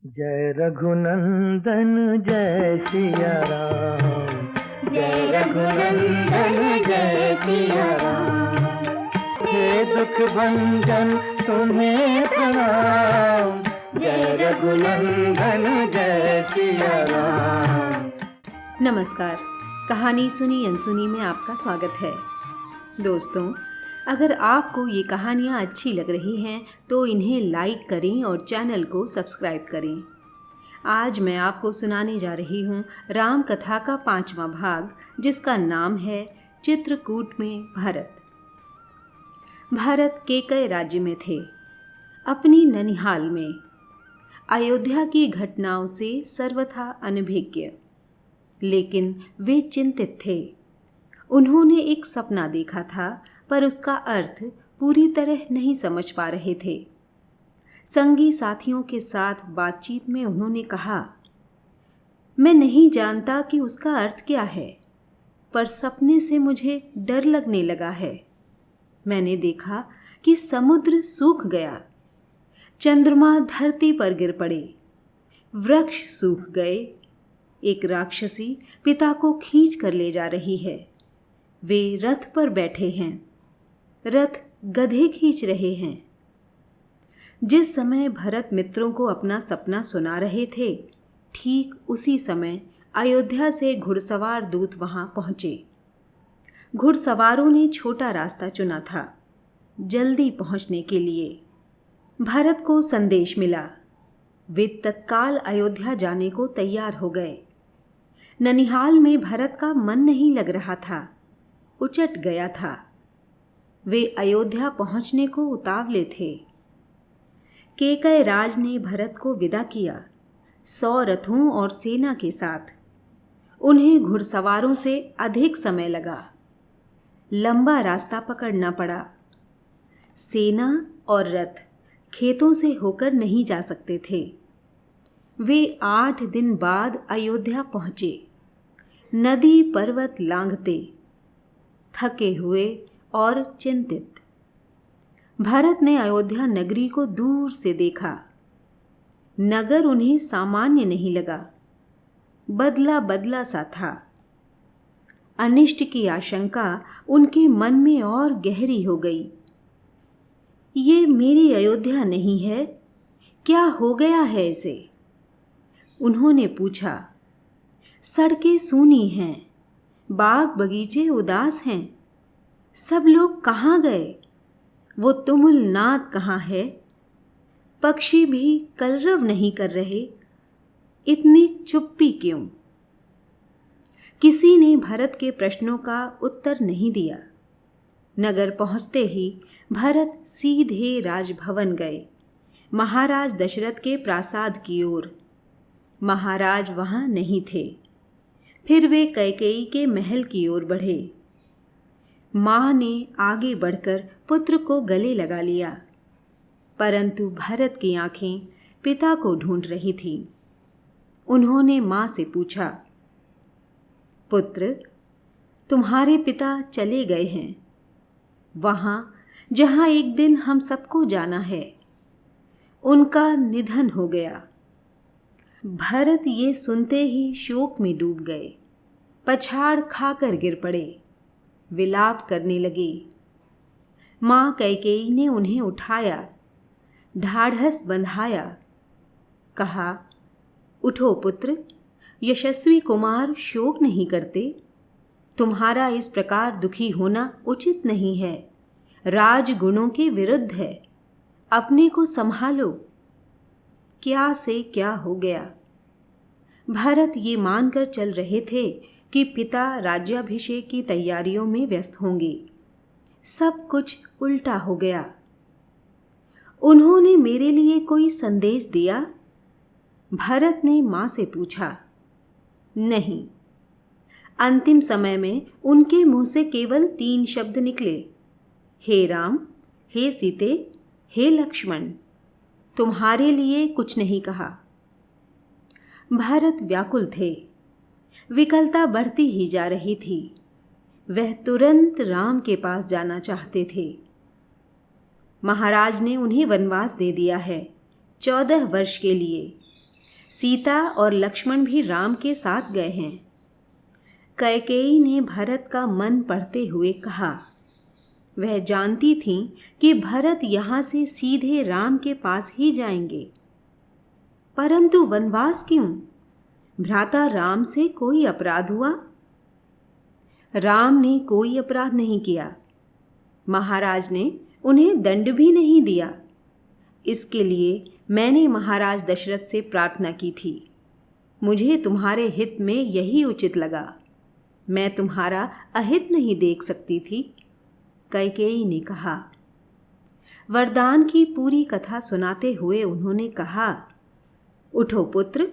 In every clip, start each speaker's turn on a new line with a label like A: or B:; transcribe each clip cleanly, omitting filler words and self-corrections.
A: जय रघुनंदन जय सिया राम।
B: जय रघुनंदन जय सिया राम।
A: हे दुख भंजन तुम्हें प्रणाम। जय रघुनंदन जय सिया राम।
B: नमस्कार, कहानी सुनी अनसुनी में आपका स्वागत है। दोस्तों, अगर आपको ये कहानियाँ अच्छी लग रही हैं तो इन्हें लाइक करें और चैनल को सब्सक्राइब करें। आज मैं आपको सुनाने जा रही हूँ राम कथा का 5वां भाग, जिसका नाम है चित्रकूट में भरत। भरत केकय राज्य में थे, अपनी ननिहाल में, अयोध्या की घटनाओं से सर्वथा अनभिज्ञ। लेकिन वे चिंतित थे। उन्होंने एक सपना देखा था, पर उसका अर्थ पूरी तरह नहीं समझ पा रहे थे। संगी साथियों के साथ बातचीत में उन्होंने कहा, मैं नहीं जानता कि उसका अर्थ क्या है, पर सपने से मुझे डर लगने लगा है। मैंने देखा कि समुद्र सूख गया, चंद्रमा धरती पर गिर पड़े, वृक्ष सूख गए, एक राक्षसी पिता को खींच कर ले जा रही है। वे रथ पर बैठे हैं, रथ गधे खींच रहे हैं। जिस समय भरत मित्रों को अपना सपना सुना रहे थे, ठीक उसी समय अयोध्या से घुड़सवार दूत वहां पहुंचे। घुड़सवारों ने छोटा रास्ता चुना था, जल्दी पहुंचने के लिए। भरत को संदेश मिला। वे तत्काल अयोध्या जाने को तैयार हो गए। ननिहाल में भरत का मन नहीं लग रहा था, उचट गया था। वे अयोध्या पहुंचने को उतावले थे। केकय राज ने भरत को विदा किया, 100 रथों और सेना के साथ। उन्हें घुड़सवारों से अधिक समय लगा, लंबा रास्ता पकड़ना पड़ा। सेना और रथ खेतों से होकर नहीं जा सकते थे। वे 8 दिन बाद अयोध्या पहुंचे, नदी पर्वत लांघते, थके हुए और चिंतित। भरत ने अयोध्या नगरी को दूर से देखा। नगर उन्हें सामान्य नहीं लगा, बदला बदला सा था। अनिष्ट की आशंका उनके मन में और गहरी हो गई। ये मेरी अयोध्या नहीं है, क्या हो गया है इसे? उन्होंने पूछा। सड़कें सूनी हैं, बाग बगीचे उदास हैं, सब लोग कहाँ गए? वो तुमुल नाद कहाँ है? पक्षी भी कलरव नहीं कर रहे, इतनी चुप्पी क्यों? किसी ने भरत के प्रश्नों का उत्तर नहीं दिया। नगर पहुंचते ही भरत सीधे राजभवन गए, महाराज दशरथ के प्रासाद की ओर। महाराज वहां नहीं थे। फिर वे कैकेयी के महल की ओर बढ़े। मां ने आगे बढ़कर पुत्र को गले लगा लिया, परंतु भरत की आंखें पिता को ढूंढ रही थीं। उन्होंने मां से पूछा, पुत्र, तुम्हारे पिता चले गए हैं, वहां जहां एक दिन हम सबको जाना है। उनका निधन हो गया। भरत ये सुनते ही शोक में डूब गए, पछाड़ खाकर गिर पड़े, विलाप करने लगे। मां कैकेयी ने उन्हें उठाया, ढाढ़स बंधाया, कहा, उठो पुत्र, यशस्वी कुमार शोक नहीं करते। तुम्हारा इस प्रकार दुखी होना उचित नहीं है, राजगुणों के विरुद्ध है। अपने को संभालो। क्या से क्या हो गया? भरत ये मानकर चल रहे थे कि पिता राज्याभिषेक की तैयारियों में व्यस्त होंगे। सब कुछ उल्टा हो गया। उन्होंने मेरे लिए कोई संदेश दिया? भरत ने मां से पूछा। नहीं। अंतिम समय में उनके मुंह से केवल 3 शब्द निकले, हे राम, हे सीते, हे लक्ष्मण। तुम्हारे लिए कुछ नहीं कहा। भरत व्याकुल थे। विकलता बढ़ती ही जा रही थी। वह तुरंत राम के पास जाना चाहते थे। महाराज ने उन्हें वनवास दे दिया है, 14 वर्ष के लिए। सीता और लक्ष्मण भी राम के साथ गए हैं। कैकेयी ने भरत का मन पढ़ते हुए कहा। वह जानती थी कि भरत यहाँ से सीधे राम के पास ही जाएंगे। परंतु वनवास क्यों? भ्राता राम से कोई अपराध हुआ? राम ने कोई अपराध नहीं किया। महाराज ने उन्हें दंड भी नहीं दिया। इसके लिए मैंने महाराज दशरथ से प्रार्थना की थी। मुझे तुम्हारे हित में यही उचित लगा। मैं तुम्हारा अहित नहीं देख सकती थी, कैकेयी ने कहा। वरदान की पूरी कथा सुनाते हुए उन्होंने कहा, उठो पुत्र,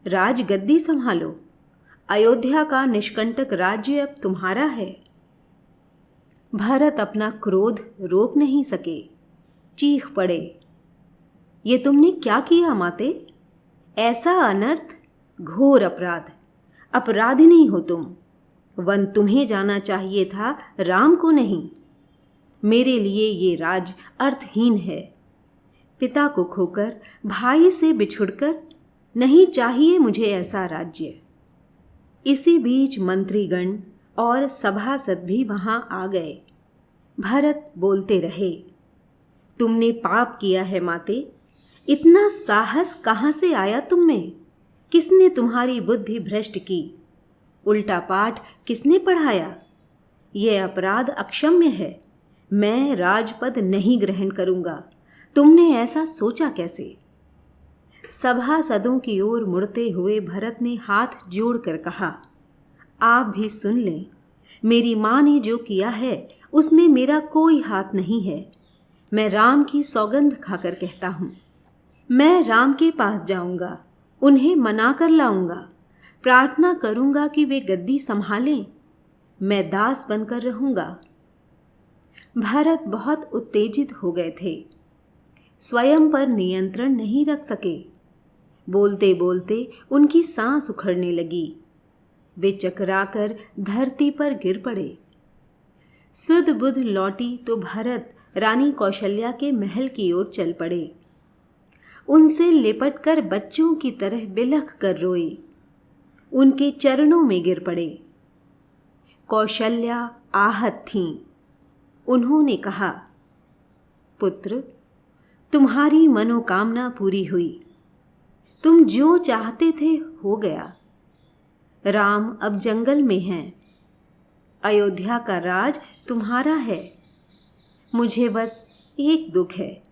B: राजगद्दी संभालो। अयोध्या का निष्कंटक राज्य अब तुम्हारा है। भरत अपना क्रोध रोक नहीं सके, चीख पड़े, ये तुमने क्या किया माते? ऐसा अनर्थ, घोर अपराध। अपराधिनी हो तुम। वन तुम्हें जाना चाहिए था, राम को नहीं। मेरे लिए ये राज अर्थहीन है। पिता को खोकर, भाई से बिछुड़कर, नहीं चाहिए मुझे ऐसा राज्य। इसी बीच मंत्रीगण और सभासद भी वहां आ गए। भरत बोलते रहे, तुमने पाप किया है माते। इतना साहस कहाँ से आया तुम में? किसने तुम्हारी बुद्धि भ्रष्ट की? उल्टा पाठ किसने पढ़ाया? यह अपराध अक्षम्य है। मैं राजपद नहीं ग्रहण करूंगा। तुमने ऐसा सोचा कैसे? सभासदों की ओर मुड़ते हुए भरत ने हाथ जोड़कर कहा, आप भी सुन लें। मेरी माँ ने जो किया है उसमें मेरा कोई हाथ नहीं है। मैं राम की सौगंध खाकर कहता हूँ, मैं राम के पास जाऊंगा, उन्हें मना कर लाऊंगा, प्रार्थना करूंगा कि वे गद्दी संभालें। मैं दास बनकर रहूंगा। भरत बहुत उत्तेजित हो गए थे। स्वयं पर नियंत्रण नहीं रख सके। बोलते बोलते उनकी सांस उखड़ने लगी। वे चकराकर धरती पर गिर पड़े। सुध बुध लौटी तो भरत रानी कौशल्या के महल की ओर चल पड़े। उनसे लिपटकर बच्चों की तरह बिलख कर रोए। उनके चरणों में गिर पड़े। कौशल्या आहत थीं। उन्होंने कहा, पुत्र, तुम्हारी मनोकामना पूरी हुई। तुम जो चाहते थे हो गया। राम अब जंगल में हैं। अयोध्या का राज तुम्हारा है। मुझे बस एक दुख है।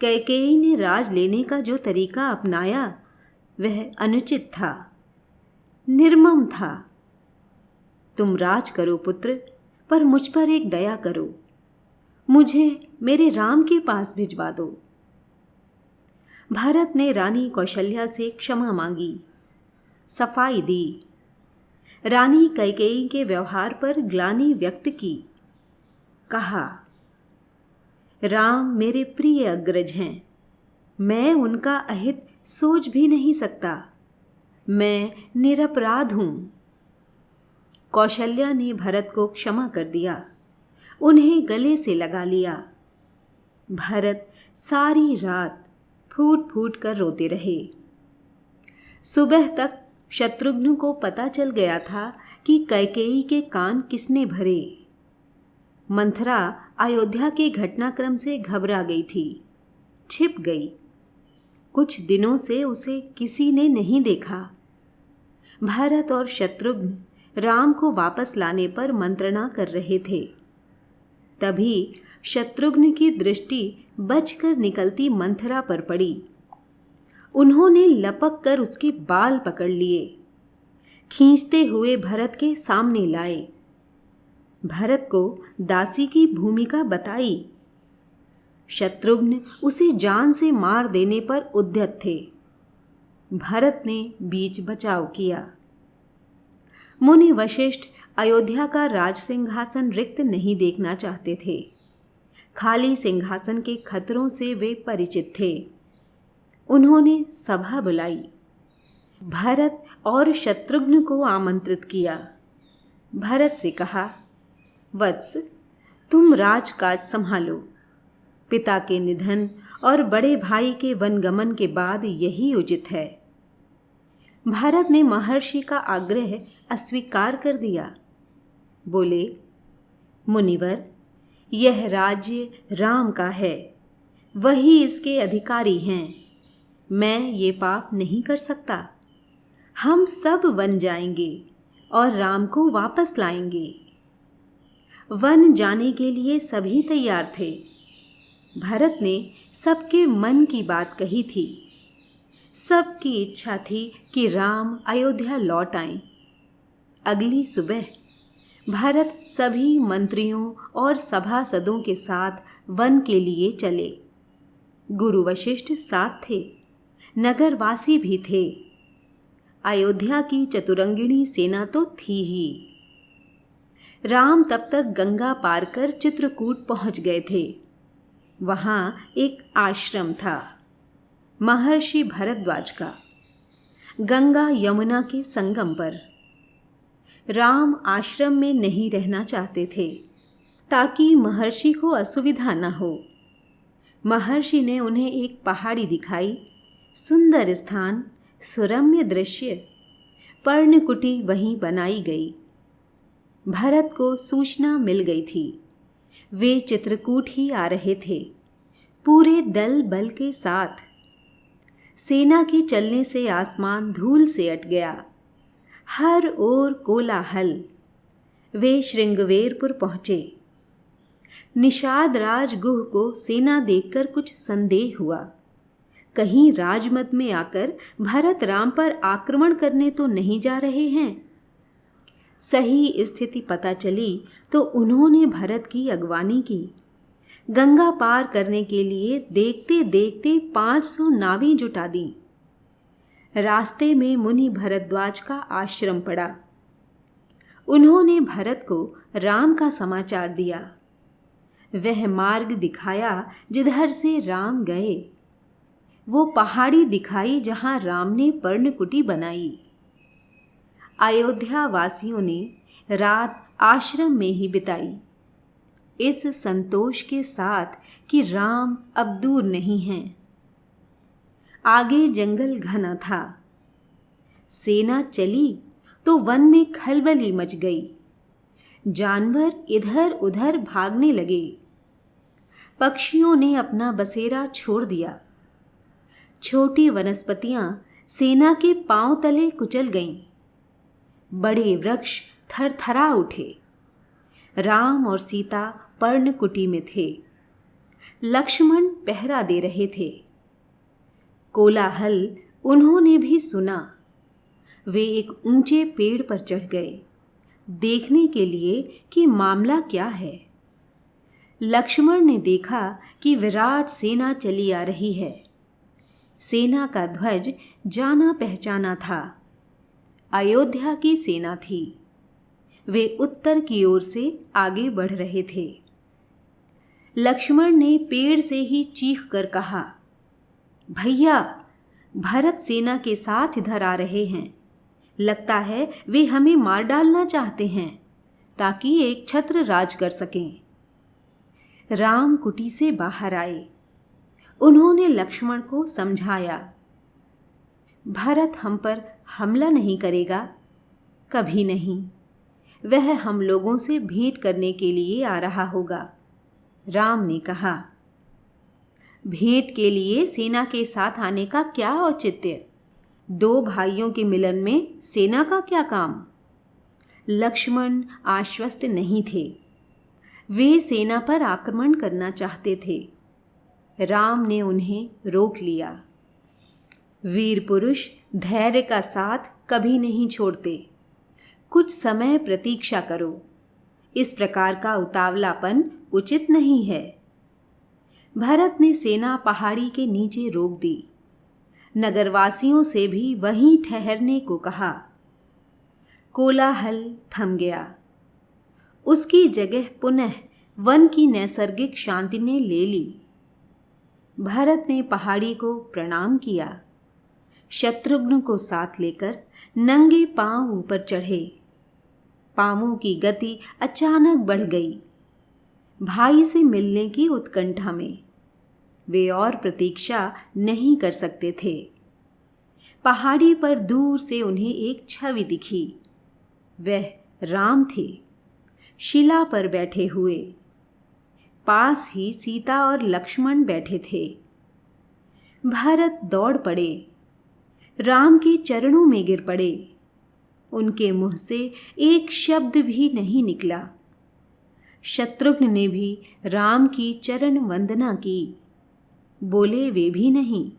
B: कैकेयी ने राज लेने का जो तरीका अपनाया वह अनुचित था, निर्मम था। तुम राज करो पुत्र, पर मुझ पर एक दया करो। मुझे मेरे राम के पास भिजवा दो। भरत ने रानी कौशल्या से क्षमा मांगी, सफाई दी। रानी कैकेयी के व्यवहार पर ग्लानि व्यक्त की। कहा, राम मेरे प्रिय अग्रज हैं। मैं उनका अहित सोच भी नहीं सकता। मैं निरपराध हूं। कौशल्या ने भरत को क्षमा कर दिया, उन्हें गले से लगा लिया। भरत सारी रात फूट फूट कर रोते रहे। सुबह तक शत्रुघ्न को पता चल गया था कि कैकेयी के कान किसने भरे। मंथरा अयोध्या के घटनाक्रम से घबरा गई थी, छिप गई। कुछ दिनों से उसे किसी ने नहीं देखा। भरत और शत्रुघ्न राम को वापस लाने पर मंत्रणा कर रहे थे। तभी शत्रुघ्न की दृष्टि बचकर निकलती मंथरा पर पड़ी। उन्होंने लपक कर उसके बाल पकड़ लिए, खींचते हुए भरत के सामने लाए। भरत को दासी की भूमिका बताई। शत्रुघ्न उसे जान से मार देने पर उद्यत थे। भरत ने बीच बचाव किया। मुनि वशिष्ठ अयोध्या का राज सिंहासन रिक्त नहीं देखना चाहते थे। खाली सिंहासन के खतरों से वे परिचित थे। उन्होंने सभा बुलाई। भरत और शत्रुघ्न को आमंत्रित किया। भरत से कहा, वत्स, तुम राजकाज संभालो। पिता के निधन और बड़े भाई के वनगमन के बाद यही उचित है। भरत ने महर्षि का आग्रह अस्वीकार कर दिया। बोले, मुनिवर, यह राज्य राम का है, वही इसके अधिकारी हैं। मैं ये पाप नहीं कर सकता। हम सब वन जाएंगे और राम को वापस लाएंगे। वन जाने के लिए सभी तैयार थे। भरत ने सबके मन की बात कही थी। सबकी इच्छा थी कि राम अयोध्या लौट आएं। अगली सुबह भरत सभी मंत्रियों और सभासदों के साथ वन के लिए चले। गुरु वशिष्ठ साथ थे, नगरवासी भी थे। अयोध्या की चतुरंगिणी सेना तो थी ही। राम तब तक गंगा पार कर चित्रकूट पहुंच गए थे। वहां एक आश्रम था, महर्षि भरद्वाज का, गंगा यमुना के संगम पर। राम आश्रम में नहीं रहना चाहते थे ताकि महर्षि को असुविधा न हो। महर्षि ने उन्हें एक पहाड़ी दिखाई। सुंदर स्थान, सुरम्य दृश्य, पर्णकुटी वहीं बनाई गई। भरत को सूचना मिल गई थी। वे चित्रकूट ही आ रहे थे, पूरे दल बल के साथ। सेना के चलने से आसमान धूल से अट गया। हर ओर कोलाहल। वे श्रृंगवेरपुर पहुंचे। निषाद राज गुह को सेना देखकर कुछ संदेह हुआ। कहीं राजमत में आकर भरत राम पर आक्रमण करने तो नहीं जा रहे हैं। सही स्थिति पता चली तो उन्होंने भरत की अगवानी की। गंगा पार करने के लिए देखते देखते 500 नावें जुटा दी। रास्ते में मुनि भरद्वाज का आश्रम पड़ा। उन्होंने भरत को राम का समाचार दिया। वह मार्ग दिखाया जिधर से राम गए। वो पहाड़ी दिखाई जहां राम ने पर्णकुटी बनाई। अयोध्या वासियों ने रात आश्रम में ही बिताई, इस संतोष के साथ कि राम अब दूर नहीं हैं। आगे जंगल घना था। सेना चली तो वन में खलबली मच गई। जानवर इधर उधर भागने लगे। पक्षियों ने अपना बसेरा छोड़ दिया। छोटी वनस्पतियां सेना के पांव तले कुचल गईं। बड़े वृक्ष थरथरा उठे। राम और सीता पर्णकुटी में थे। लक्ष्मण पहरा दे रहे थे। कोलाहल उन्होंने भी सुना। वे एक ऊंचे पेड़ पर चढ़ गए, देखने के लिए कि मामला क्या है। लक्ष्मण ने देखा कि विराट सेना चली आ रही है। सेना का ध्वज जाना पहचाना था। अयोध्या की सेना थी। वे उत्तर की ओर से आगे बढ़ रहे थे। लक्ष्मण ने पेड़ से ही चीख कर कहा, भैया, भरत सेना के साथ इधर आ रहे हैं। लगता है वे हमें मार डालना चाहते हैं ताकि एक छत्र राज कर सकें। राम कुटी से बाहर आए। उन्होंने लक्ष्मण को समझाया, भरत हम पर हमला नहीं करेगा, कभी नहीं। वह हम लोगों से भेंट करने के लिए आ रहा होगा। राम ने कहा, भेंट के लिए सेना के साथ आने का क्या औचित्य? दो भाइयों के मिलन में सेना का क्या काम? लक्ष्मण आश्वस्त नहीं थे। वे सेना पर आक्रमण करना चाहते थे। राम ने उन्हें रोक लिया। वीर पुरुष धैर्य का साथ कभी नहीं छोड़ते। कुछ समय प्रतीक्षा करो। इस प्रकार का उतावलापन उचित नहीं है। भरत ने सेना पहाड़ी के नीचे रोक दी। नगरवासियों से भी वहीं ठहरने को कहा। कोलाहल थम गया। उसकी जगह पुनः वन की नैसर्गिक शांति ने ले ली। भरत ने पहाड़ी को प्रणाम किया। शत्रुघ्न को साथ लेकर नंगे पांव ऊपर चढ़े। पांवों की गति अचानक बढ़ गई। भाई से मिलने की उत्कंठा में वे और प्रतीक्षा नहीं कर सकते थे। पहाड़ी पर दूर से उन्हें एक छवि दिखी। वह राम थे, शिला पर बैठे हुए। पास ही सीता और लक्ष्मण बैठे थे। भरत दौड़ पड़े, राम के चरणों में गिर पड़े। उनके मुंह से एक शब्द भी नहीं निकला। शत्रुघ्न ने भी राम की चरण वंदना की, बोले वे भी नहीं।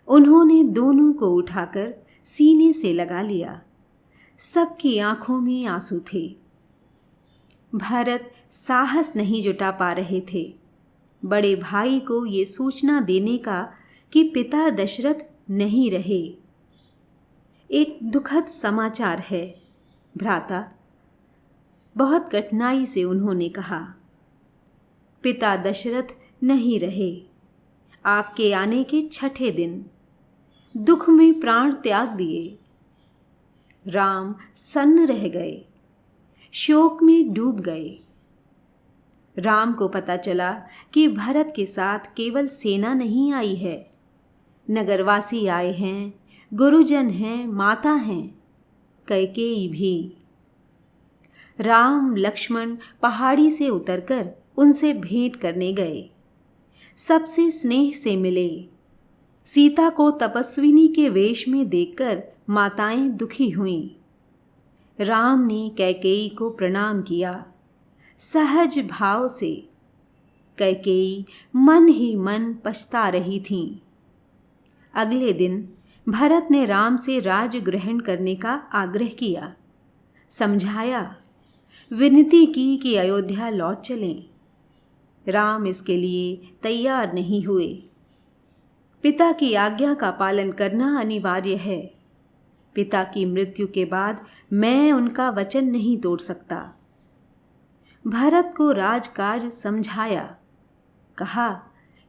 B: उन्होंने दोनों को उठाकर सीने से लगा लिया। सबकी आंखों में आंसू थे। भरत साहस नहीं जुटा पा रहे थे बड़े भाई को ये सूचना देने का कि पिता दशरथ नहीं रहे। एक दुखद समाचार है भ्राता, बहुत कठिनाई से उन्होंने कहा। पिता दशरथ नहीं रहे। आपके आने के 6ठे दिन दुख में प्राण त्याग दिए। राम सन्न रह गए, शोक में डूब गए। राम को पता चला कि भरत के साथ केवल सेना नहीं आई है, नगरवासी आए हैं, गुरुजन हैं, माता हैं, कैकेयी भी। राम लक्ष्मण पहाड़ी से उतरकर उनसे भेंट करने गए, सबसे स्नेह से मिले। सीता को तपस्विनी के वेश में देखकर माताएं दुखी हुईं। राम ने कैकेयी को प्रणाम किया सहज भाव से। कैकेयी मन ही मन पछता रही थीं। अगले दिन भरत ने राम से राज ग्रहण करने का आग्रह किया, समझाया, विनती की कि अयोध्या लौट चलें। राम इसके लिए तैयार नहीं हुए। पिता की आज्ञा का पालन करना अनिवार्य है। पिता की मृत्यु के बाद मैं उनका वचन नहीं तोड़ सकता। भरत को राजकाज समझाया, कहा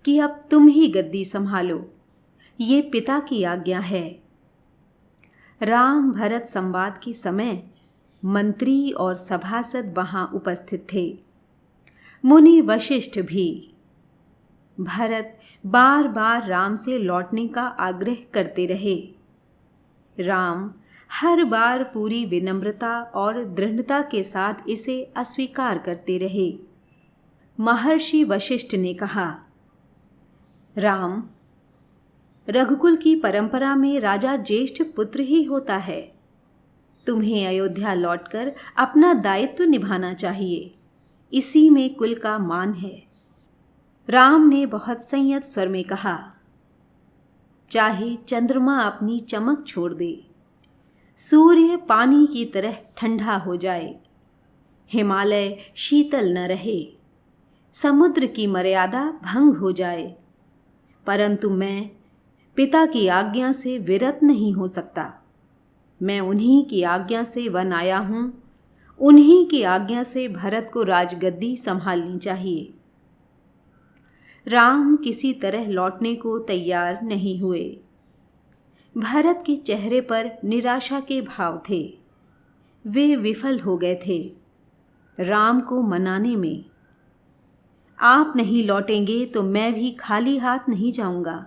B: कि अब तुम ही गद्दी संभालो, ये पिता की आज्ञा है। राम भरत संवाद के समय मंत्री और सभासद वहां उपस्थित थे, मुनि वशिष्ठ भी। भरत बार बार राम से लौटने का आग्रह करते रहे। राम हर बार पूरी विनम्रता और दृढ़ता के साथ इसे अस्वीकार करते रहे। महर्षि वशिष्ठ ने कहा, राम, रघुकुल की परंपरा में राजा ज्येष्ठ पुत्र ही होता है। तुम्हें अयोध्या लौटकर अपना दायित्व निभाना चाहिए, इसी में कुल का मान है। राम ने बहुत संयत स्वर में कहा, चाहे चंद्रमा अपनी चमक छोड़ दे, सूर्य पानी की तरह ठंडा हो जाए, हिमालय शीतल न रहे, समुद्र की मर्यादा भंग हो जाए, परंतु मैं पिता की आज्ञा से विरत नहीं हो सकता। मैं उन्हीं की आज्ञा से वन आया हूँ, उन्हीं की आज्ञा से भरत को राजगद्दी संभालनी चाहिए। राम किसी तरह लौटने को तैयार नहीं हुए। भरत के चेहरे पर निराशा के भाव थे। वे विफल हो गए थे राम को मनाने में। आप नहीं लौटेंगे तो मैं भी खाली हाथ नहीं जाऊंगा।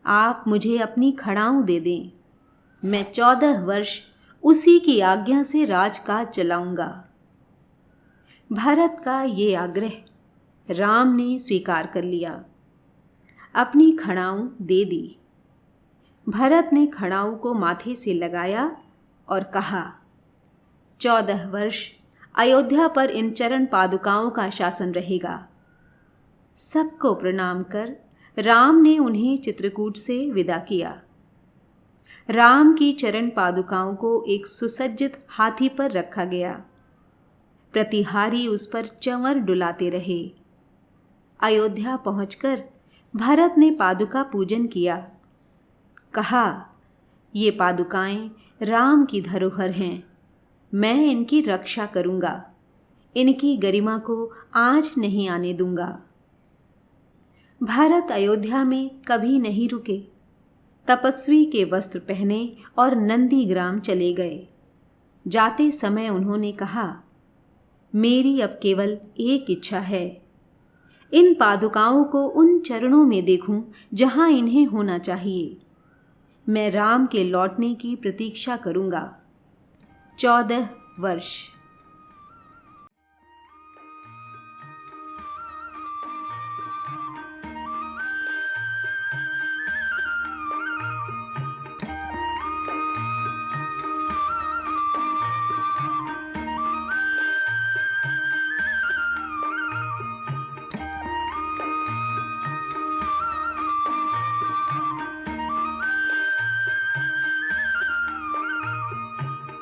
B: आप मुझे अपनी खड़ाऊं दे दें, मैं 14 वर्ष उसी की आज्ञा से राजकाज चलाऊंगा। भरत का ये आग्रह राम ने स्वीकार कर लिया, अपनी खड़ाऊं दे दी। भरत ने खड़ाऊं को माथे से लगाया और कहा, 14 वर्ष अयोध्या पर इन चरण पादुकाओं का शासन रहेगा। सबको प्रणाम कर राम ने उन्हें चित्रकूट से विदा किया। राम की चरण पादुकाओं को एक सुसज्जित हाथी पर रखा गया। प्रतिहारी उस पर चंवर डुलाते रहे। अयोध्या पहुंचकर भरत ने पादुका पूजन किया। कहा, ये पादुकाएं राम की धरोहर हैं, मैं इनकी रक्षा करूंगा, इनकी गरिमा को आज नहीं आने दूंगा। भरत अयोध्या में कभी नहीं रुके। तपस्वी के वस्त्र पहने और नंदीग्राम चले गए। जाते समय उन्होंने कहा, मेरी अब केवल एक इच्छा है, इन पादुकाओं को उन चरणों में देखूं जहां इन्हें होना चाहिए। मैं राम के लौटने की प्रतीक्षा करूँगा। 14 वर्ष।